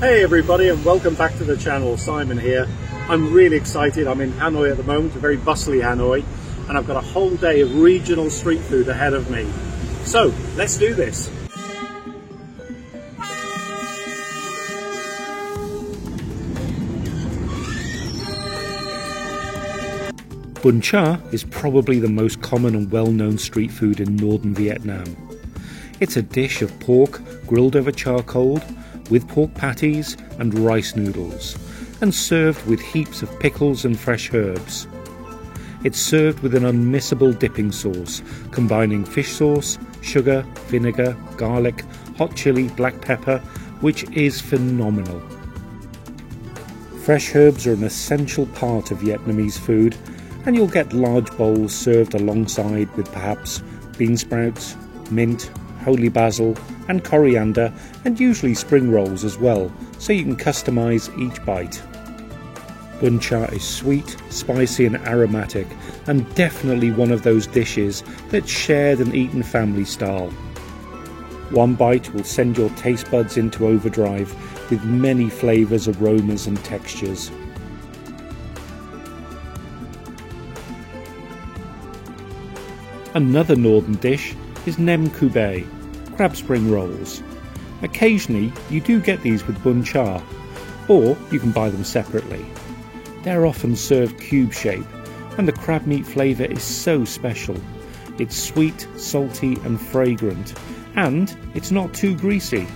Hey everybody, and welcome back to the channel. Simon here. I'm really excited. I'm in Hanoi at the moment, a very bustly Hanoi, and I've got a whole day of regional street food ahead of me. So let's do this. Bún chả is probably the most common and well-known street food in northern Vietnam. It's a dish of pork grilled over charcoal with pork patties and rice noodles, and served with heaps of pickles and fresh herbs. It's served with an unmissable dipping sauce, combining fish sauce, sugar, vinegar, garlic, hot chili, black pepper, which is phenomenal. Fresh herbs are an essential part of Vietnamese food, and you'll get large bowls served alongside with perhaps bean sprouts, mint, holy basil and coriander, and usually spring rolls as well, so you can customize each bite. Bún chả is sweet, spicy and aromatic, and definitely one of those dishes that's shared and eaten family style. One bite will send your taste buds into overdrive with many flavors, aromas and textures. Another northern dish is nem cu bay, crab spring rolls. Occasionally you do get these with bún chả, or you can buy them separately. They're often served cube shape, and the crab meat flavour is so special. It's sweet, salty and fragrant, and it's not too greasy.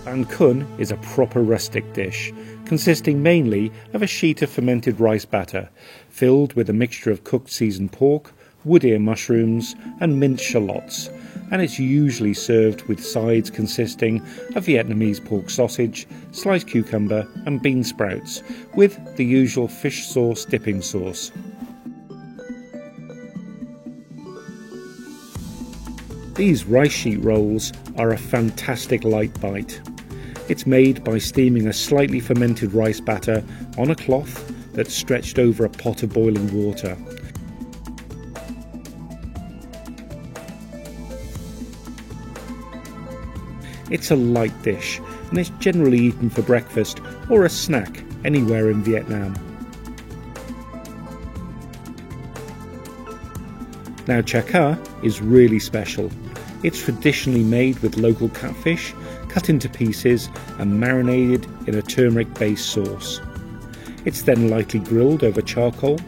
Bánh cuốn is a proper rustic dish, consisting mainly of a sheet of fermented rice batter, filled with a mixture of cooked seasoned pork, wood ear mushrooms and minced shallots, and it's usually served with sides consisting of Vietnamese pork sausage, sliced cucumber and bean sprouts, with the usual fish sauce dipping sauce. These rice sheet rolls are a fantastic light bite. It's made by steaming a slightly fermented rice batter on a cloth that's stretched over a pot of boiling water. It's a light dish, and it's generally eaten for breakfast or a snack anywhere in Vietnam. Now chả cá is really special. It's traditionally made with local catfish, cut into pieces and marinated in a turmeric-based sauce. It's then lightly grilled over charcoal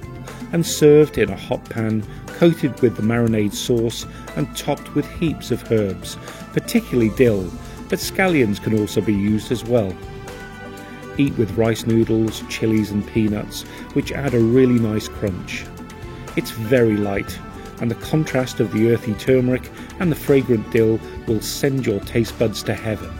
and served in a hot pan coated with the marinade sauce and topped with heaps of herbs, particularly dill, but scallions can also be used as well. Eat with rice noodles, chilies and peanuts, which add a really nice crunch. It's very light, and the contrast of the earthy turmeric and the fragrant dill will send your taste buds to heaven.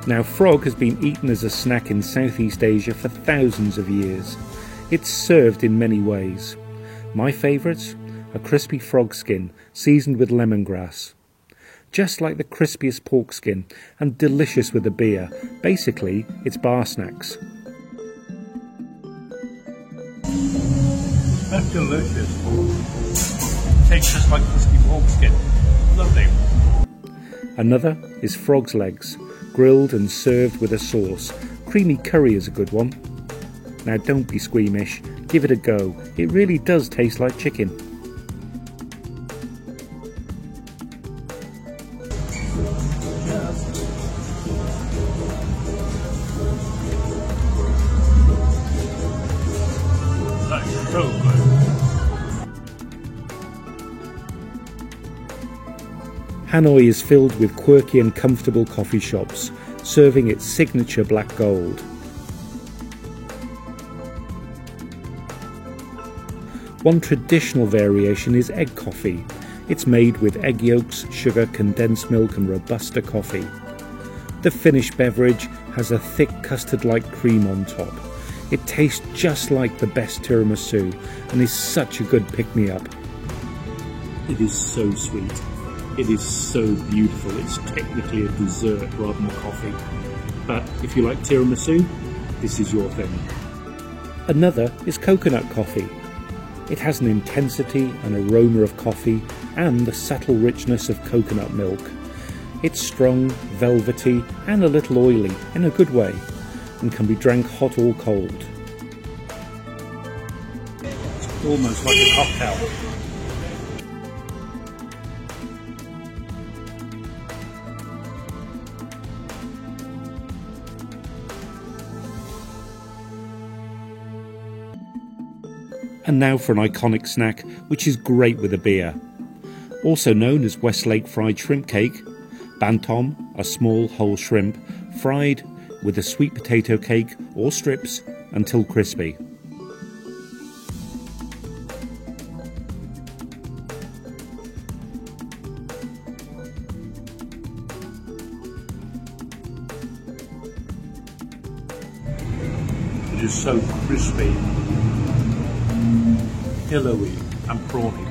Now, frog has been eaten as a snack in Southeast Asia for thousands of years. It's served in many ways. My favourites? A crispy frog skin seasoned with lemongrass. Just like the crispiest pork skin and delicious with a beer. Basically, it's bar snacks. That's delicious. Tastes just like crispy pork skin. Lovely. Another is frog's legs, grilled and served with a sauce. Creamy curry is a good one. Now don't be squeamish, give it a go. It really does taste like chicken. That's so good. Hanoi is filled with quirky and comfortable coffee shops, serving its signature black gold. One traditional variation is egg coffee. It's made with egg yolks, sugar, condensed milk and Robusta coffee. The finished beverage has a thick custard-like cream on top. It tastes just like the best tiramisu and is such a good pick-me-up. It is so sweet. It is so beautiful. It's technically a dessert rather than a coffee. But if you like tiramisu, this is your thing. Another is coconut coffee. It has an intensity and aroma of coffee and the subtle richness of coconut milk. It's strong, velvety and a little oily in a good way, and can be drank hot or cold. It's almost like a cocktail. And now for an iconic snack which is great with a beer. Also known as Westlake fried shrimp cake, bantom, a small whole shrimp, fried with a sweet potato cake or strips until crispy. It is so crispy, pillowy and prawny.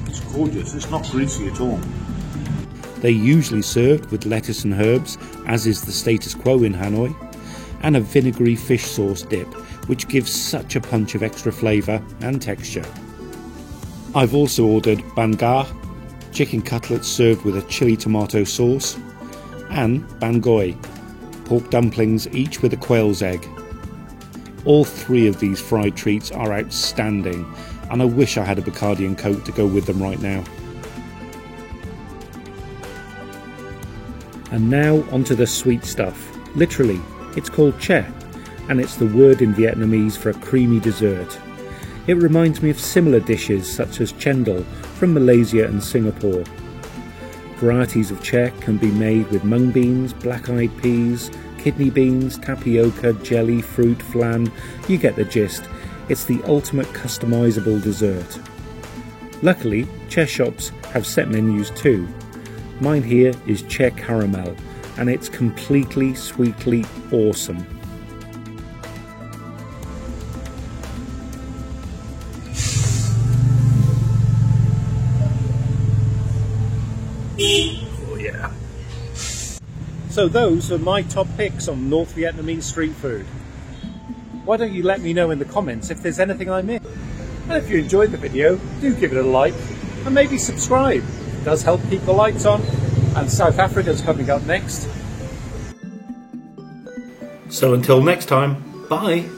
It's gorgeous. It's not greasy at all. They're usually served with lettuce and herbs, as is the status quo in Hanoi, and a vinegary fish sauce dip, which gives such a punch of extra flavour and texture. I've also ordered ban ga, chicken cutlets served with a chili tomato sauce, and ban goi, pork dumplings each with a quail's egg. All three of these fried treats are outstanding, and I wish I had a Bacardi and Coke to go with them right now. And now onto the sweet stuff. Literally, it's called chè, and it's the word in Vietnamese for a creamy dessert. It reminds me of similar dishes such as chendol from Malaysia and Singapore. Varieties of chè can be made with mung beans, black-eyed peas, kidney beans, tapioca, jelly, fruit, flan. You get the gist. It's the ultimate customizable dessert. Luckily, chè shops have set menus too. Mine here is chè caramel, and it's completely sweetly awesome. Oh yeah. So those are my top picks on North Vietnamese street food. Why don't you let me know in the comments if there's anything I missed? And if you enjoyed the video, do give it a like and maybe subscribe. It does help keep the lights on, and South Africa's coming up next. So until next time, bye!